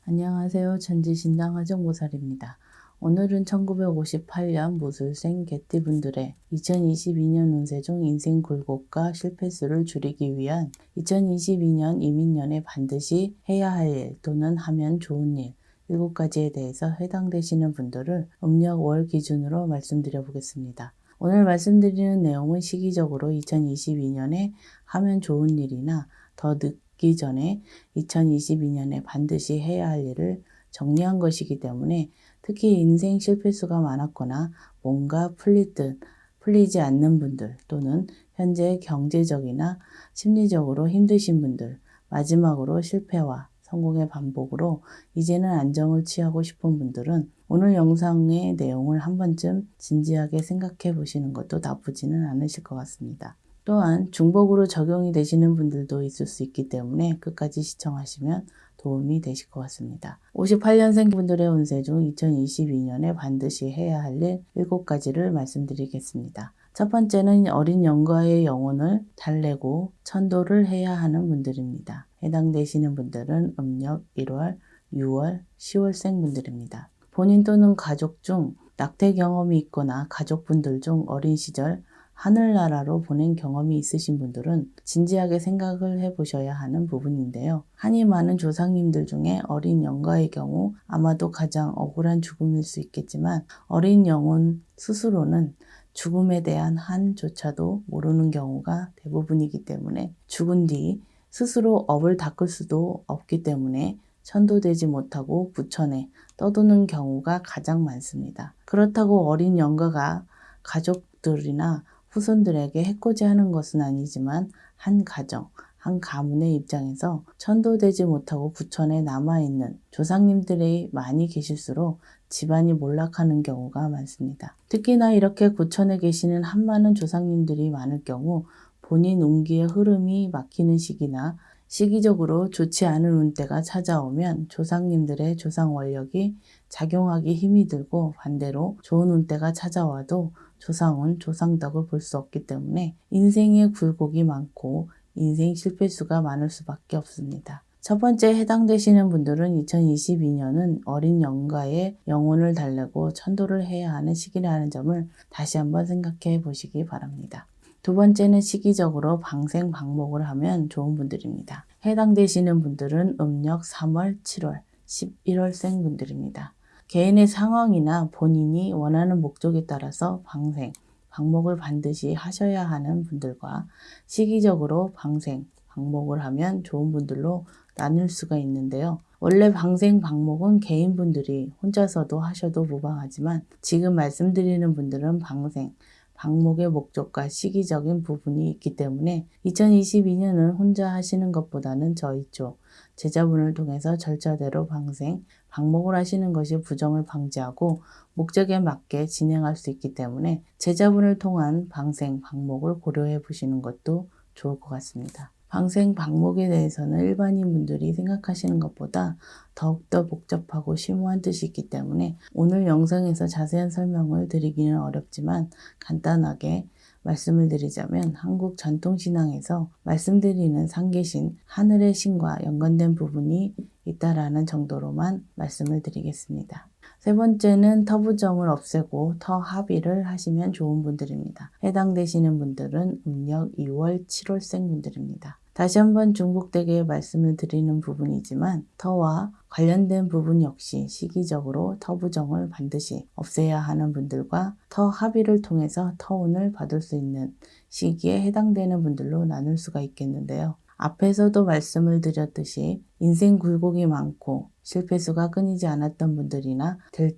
안녕하세요. 천지신당 하정보살입니다. 오늘은 1958년 무술생 개띠분들의 2022년 운세 중 인생 굴곡과 실패수를 줄이기 위한 2022년 이민년에 반드시 해야 할 일 또는 하면 좋은 일 7가지에 대해서 해당되시는 분들을 음력 월 기준으로 말씀드려 보겠습니다. 오늘 말씀드리는 내용은 시기적으로 2022년에 하면 좋은 일이나 더 늦기 전에 2022년에 반드시 해야 할 일을 정리한 것이기 때문에 특히 인생 실패수가 많았거나 뭔가 풀리듯 풀리지 않는 분들 또는 현재 경제적이나 심리적으로 힘드신 분들, 마지막으로 실패와 성공의 반복으로 이제는 안정을 취하고 싶은 분들은 오늘 영상의 내용을 한 번쯤 진지하게 생각해 보시는 것도 나쁘지는 않으실 것 같습니다. 또한 중복으로 적용이 되시는 분들도 있을 수 있기 때문에 끝까지 시청하시면 도움이 되실 것 같습니다. 58년생 분들의 운세 중 2022년에 반드시 해야 할 일 7가지를 말씀드리겠습니다. 첫 번째는 어린 영가의 영혼을 달래고 천도를 해야 하는 분들입니다. 해당되시는 분들은 음력 1월, 6월, 10월생 분들입니다. 본인 또는 가족 중 낙태 경험이 있거나 가족분들 중 어린 시절 하늘나라로 보낸 경험이 있으신 분들은 진지하게 생각을 해보셔야 하는 부분인데요. 한이 많은 조상님들 중에 어린 영가의 경우 아마도 가장 억울한 죽음일 수 있겠지만 어린 영혼 스스로는 죽음에 대한 한조차도 모르는 경우가 대부분이기 때문에 죽은 뒤 스스로 업을 닦을 수도 없기 때문에 천도되지 못하고 부천에 떠도는 경우가 가장 많습니다. 그렇다고 어린 영가가 가족들이나 후손들에게 해코지하는 것은 아니지만 한 가정, 한 가문의 입장에서 천도되지 못하고 구천에 남아있는 조상님들이 많이 계실수록 집안이 몰락하는 경우가 많습니다. 특히나 이렇게 구천에 계시는 한많은 조상님들이 많을 경우 본인 운기의 흐름이 막히는 시기나 시기적으로 좋지 않은 운때가 찾아오면 조상님들의 조상 원력이 작용하기 힘이 들고 반대로 좋은 운때가 찾아와도 조상은 조상덕을 볼 수 없기 때문에 인생의 굴곡이 많고 인생 실패수가 많을 수밖에 없습니다. 첫 번째 해당되시는 분들은 2022년은 어린 영가의 영혼을 달래고 천도를 해야 하는 시기라는 점을 다시 한번 생각해 보시기 바랍니다. 두 번째는 시기적으로 방생 방목을 하면 좋은 분들입니다. 해당되시는 분들은 음력 3월, 7월, 11월생 분들입니다. 개인의 상황이나 본인이 원하는 목적에 따라서 방생, 방목을 반드시 하셔야 하는 분들과 시기적으로 방생, 방목을 하면 좋은 분들로 나눌 수가 있는데요. 원래 방생, 방목은 개인분들이 혼자서도 하셔도 무방하지만 지금 말씀드리는 분들은 방생, 방목의 목적과 시기적인 부분이 있기 때문에 2022년은 혼자 하시는 것보다는 저희 쪽 제자분을 통해서 절차대로 방생, 방목을 하시는 것이 부정을 방지하고 목적에 맞게 진행할 수 있기 때문에 제자분을 통한 방생, 방목을 고려해 보시는 것도 좋을 것 같습니다. 방생, 방목에 대해서는 일반인 분들이 생각하시는 것보다 더욱더 복잡하고 심오한 뜻이 있기 때문에 오늘 영상에서 자세한 설명을 드리기는 어렵지만 간단하게 말씀을 드리자면 한국 전통신앙에서 말씀드리는 상계신, 하늘의 신과 연관된 부분이 있다라는 정도로만 말씀을 드리겠습니다. 세 번째는 터부정을 없애고 터합의를 하시면 좋은 분들입니다. 해당되시는 분들은 음력 2월, 7월생 분들입니다. 다시 한번 중복되게 말씀을 드리는 부분이지만 터와 관련된 부분 역시 시기적으로 터부정을 반드시 없애야 하는 분들과 터합의를 통해서 터운을 받을 수 있는 시기에 해당되는 분들로 나눌 수가 있겠는데요. 앞에서도 말씀을 드렸듯이 인생 굴곡이 많고 실패수가 끊이지 않았던 분들이나 될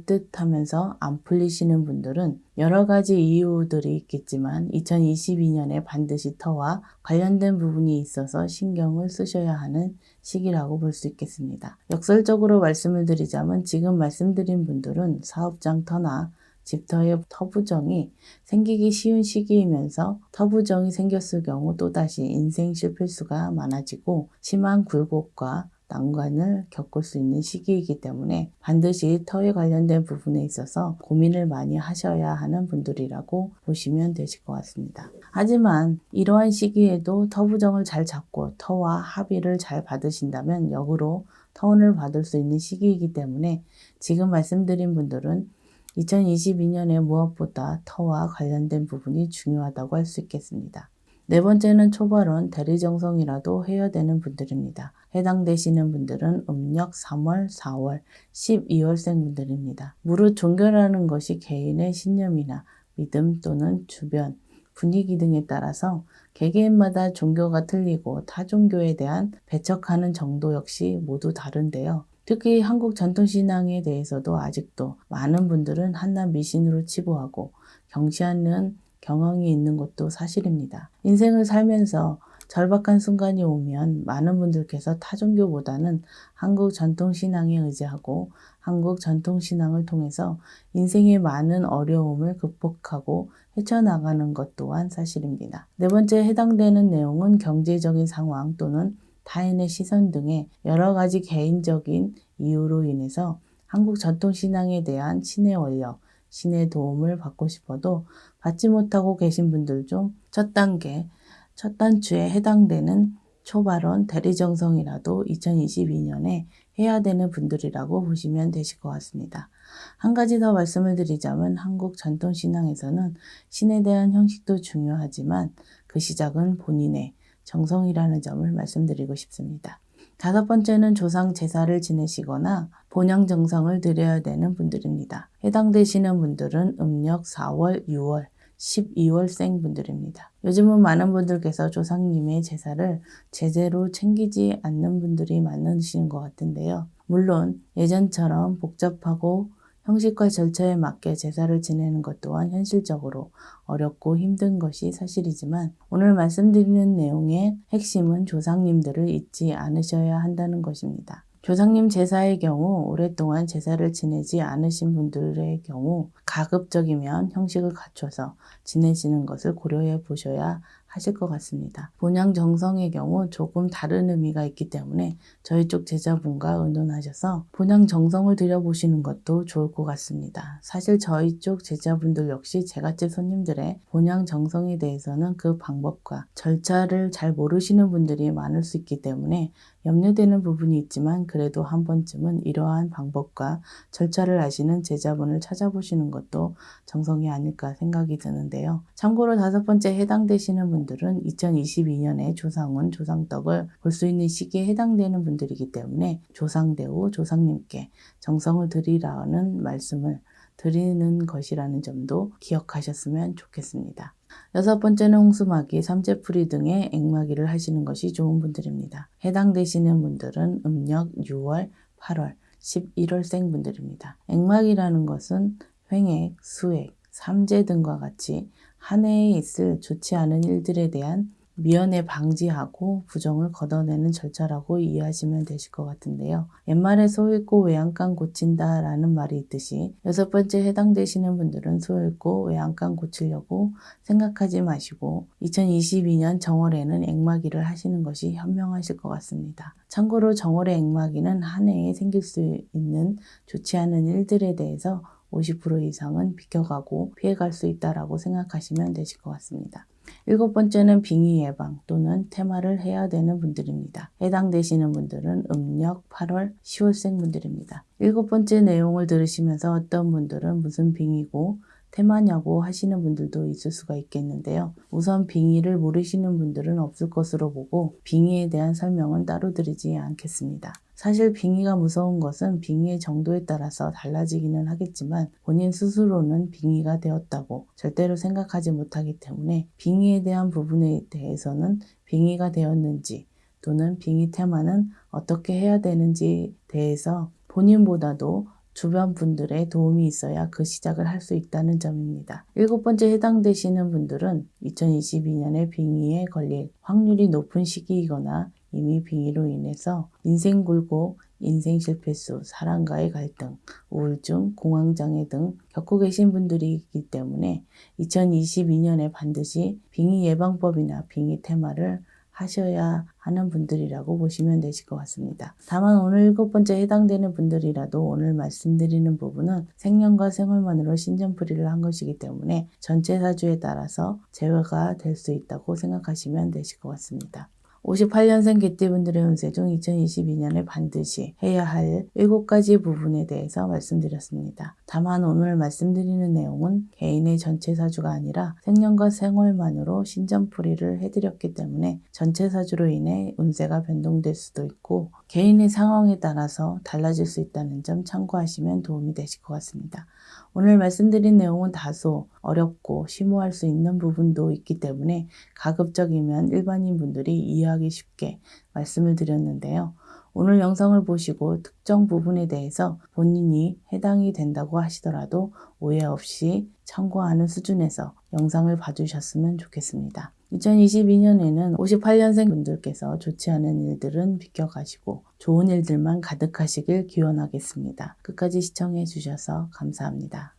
듯 하면서 안 풀리시는 분들은 여러 가지 이유들이 있겠지만 2022년에 반드시 터와 관련된 부분이 있어서 신경을 쓰셔야 하는 시기라고 볼 수 있겠습니다. 역설적으로 말씀을 드리자면 지금 말씀드린 분들은 사업장 터나 집터의 터부정이 생기기 쉬운 시기이면서 터부정이 생겼을 경우 또다시 인생 실패수가 많아지고 심한 굴곡과 난관을 겪을 수 있는 시기이기 때문에 반드시 터에 관련된 부분에 있어서 고민을 많이 하셔야 하는 분들이라고 보시면 되실 것 같습니다. 하지만 이러한 시기에도 터 부정을 잘 잡고 터와 합의를 잘 받으신다면 역으로 터운을 받을 수 있는 시기이기 때문에 지금 말씀드린 분들은 2022년에 무엇보다 터와 관련된 부분이 중요하다고 할 수 있겠습니다. 네 번째는 초발원 대리정성이라도 해야 되는 분들입니다. 해당되시는 분들은 음력 3월, 4월, 12월생 분들입니다. 무릇 종교라는 것이 개인의 신념이나 믿음 또는 주변, 분위기 등에 따라서 개개인마다 종교가 틀리고 타 종교에 대한 배척하는 정도 역시 모두 다른데요. 특히 한국 전통신앙에 대해서도 아직도 많은 분들은 한낱 미신으로 치부하고 경시하는 경향이 있는 것도 사실입니다. 인생을 살면서 절박한 순간이 오면 많은 분들께서 타종교보다는 한국 전통신앙에 의지하고 한국 전통신앙을 통해서 인생의 많은 어려움을 극복하고 헤쳐나가는 것 또한 사실입니다. 네 번째 해당되는 내용은 경제적인 상황 또는 타인의 시선 등의 여러 가지 개인적인 이유로 인해서 한국 전통신앙에 대한 신의 원력, 신의 도움을 받고 싶어도 받지 못하고 계신 분들 중 첫 단계, 첫 단추에 해당되는 초발원 대리정성이라도 2022년에 해야 되는 분들이라고 보시면 되실 것 같습니다. 한 가지 더 말씀을 드리자면 한국 전통신앙에서는 신에 대한 형식도 중요하지만 그 시작은 본인의 정성이라는 점을 말씀드리고 싶습니다. 다섯 번째는 조상 제사를 지내시거나 본향 정성을 드려야 되는 분들입니다. 해당되시는 분들은 음력 4월, 6월, 12월생 분들입니다. 요즘은 많은 분들께서 조상님의 제사를 제대로 챙기지 않는 분들이 많으신 것 같은데요. 물론 예전처럼 복잡하고 형식과 절차에 맞게 제사를 지내는 것 또한 현실적으로 어렵고 힘든 것이 사실이지만 오늘 말씀드리는 내용의 핵심은 조상님들을 잊지 않으셔야 한다는 것입니다. 조상님 제사의 경우 오랫동안 제사를 지내지 않으신 분들의 경우 가급적이면 형식을 갖춰서 지내시는 것을 고려해 보셔야 하실 것 같습니다. 본향 정성의 경우 조금 다른 의미가 있기 때문에 저희 쪽 제자분과 의논하셔서 본향 정성을 드려보시는 것도 좋을 것 같습니다. 사실 저희 쪽 제자분들 역시 제갓집 손님들의 본향 정성에 대해서는 그 방법과 절차를 잘 모르시는 분들이 많을 수 있기 때문에 염려되는 부분이 있지만 그래도 한 번쯤은 이러한 방법과 절차를 아시는 제자분을 찾아보시는 것도 정성이 아닐까 생각이 드는데요. 참고로 다섯 번째 해당되시는 분들은 2022년에 조상운, 조상덕을 볼 수 있는 시기에 해당되는 분들이기 때문에 조상대우, 조상님께 정성을 드리라는 말씀을 드리는 것이라는 점도 기억하셨으면 좋겠습니다. 여섯 번째는 홍수마기, 삼재풀이 등의 액마기를 하시는 것이 좋은 분들입니다. 해당되시는 분들은 음력 6월, 8월, 11월생 분들입니다. 액마기라는 것은 횡액, 수액, 삼재 등과 같이 한 해에 있을 좋지 않은 일들에 대한 미연에 방지하고 부정을 걷어내는 절차라고 이해하시면 되실 것 같은데요. 옛말에 소 잃고 외양간 고친다 라는 말이 있듯이 여섯 번째 해당되시는 분들은 소 잃고 외양간 고치려고 생각하지 마시고 2022년 정월에는 액마기를 하시는 것이 현명하실 것 같습니다. 참고로 정월의 액마기는 한 해에 생길 수 있는 좋지 않은 일들에 대해서 50% 이상은 비켜가고 피해갈 수 있다라고 생각하시면 되실 것 같습니다. 일곱 번째는 빙의 예방 또는 테마를 해야 되는 분들입니다. 해당되시는 분들은 음력 8월, 10월생 분들입니다. 일곱 번째 내용을 들으시면서 어떤 분들은 무슨 빙의고 테마냐고 하시는 분들도 있을 수가 있겠는데요. 우선 빙의를 모르시는 분들은 없을 것으로 보고 빙의에 대한 설명은 따로 드리지 않겠습니다. 사실 빙의가 무서운 것은 빙의의 정도에 따라서 달라지기는 하겠지만 본인 스스로는 빙의가 되었다고 절대로 생각하지 못하기 때문에 빙의에 대한 부분에 대해서는 빙의가 되었는지 또는 빙의 테마는 어떻게 해야 되는지에 대해서 본인보다도 주변 분들의 도움이 있어야 그 시작을 할 수 있다는 점입니다. 일곱 번째 해당되시는 분들은 2022년에 빙의에 걸릴 확률이 높은 시기이거나 이미 빙의로 인해서 인생 굴곡, 인생 실패수, 사람과의 갈등, 우울증, 공황장애 등 겪고 계신 분들이기 때문에 2022년에 반드시 빙의 예방법이나 빙의 테마를 하셔야 하는 분들이라고 보시면 되실 것 같습니다. 다만 오늘 7번째 해당되는 분들이라도 오늘 말씀드리는 부분은 생년과 생월만으로 신전풀이를 한 것이기 때문에 전체 사주에 따라서 제외가 될 수 있다고 생각하시면 되실 것 같습니다. 58년생 개띠분들의 운세 중 2022년에 반드시 해야 할 7가지 부분에 대해서 말씀드렸습니다. 다만 오늘 말씀드리는 내용은 개인의 전체 사주가 아니라 생년과 생월만으로 신전풀이를 해드렸기 때문에 전체 사주로 인해 운세가 변동될 수도 있고 개인의 상황에 따라서 달라질 수 있다는 점 참고하시면 도움이 되실 것 같습니다. 오늘 말씀드린 내용은 다소 어렵고 심오할 수 있는 부분도 있기 때문에 가급적이면 일반인 분들이 이해하기 쉽게 말씀을 드렸는데요. 오늘 영상을 보시고 특정 부분에 대해서 본인이 해당이 된다고 하시더라도 오해 없이 참고하는 수준에서 영상을 봐주셨으면 좋겠습니다. 2022년에는 58년생 분들께서 좋지 않은 일들은 비켜가시고 좋은 일들만 가득하시길 기원하겠습니다. 끝까지 시청해 주셔서 감사합니다.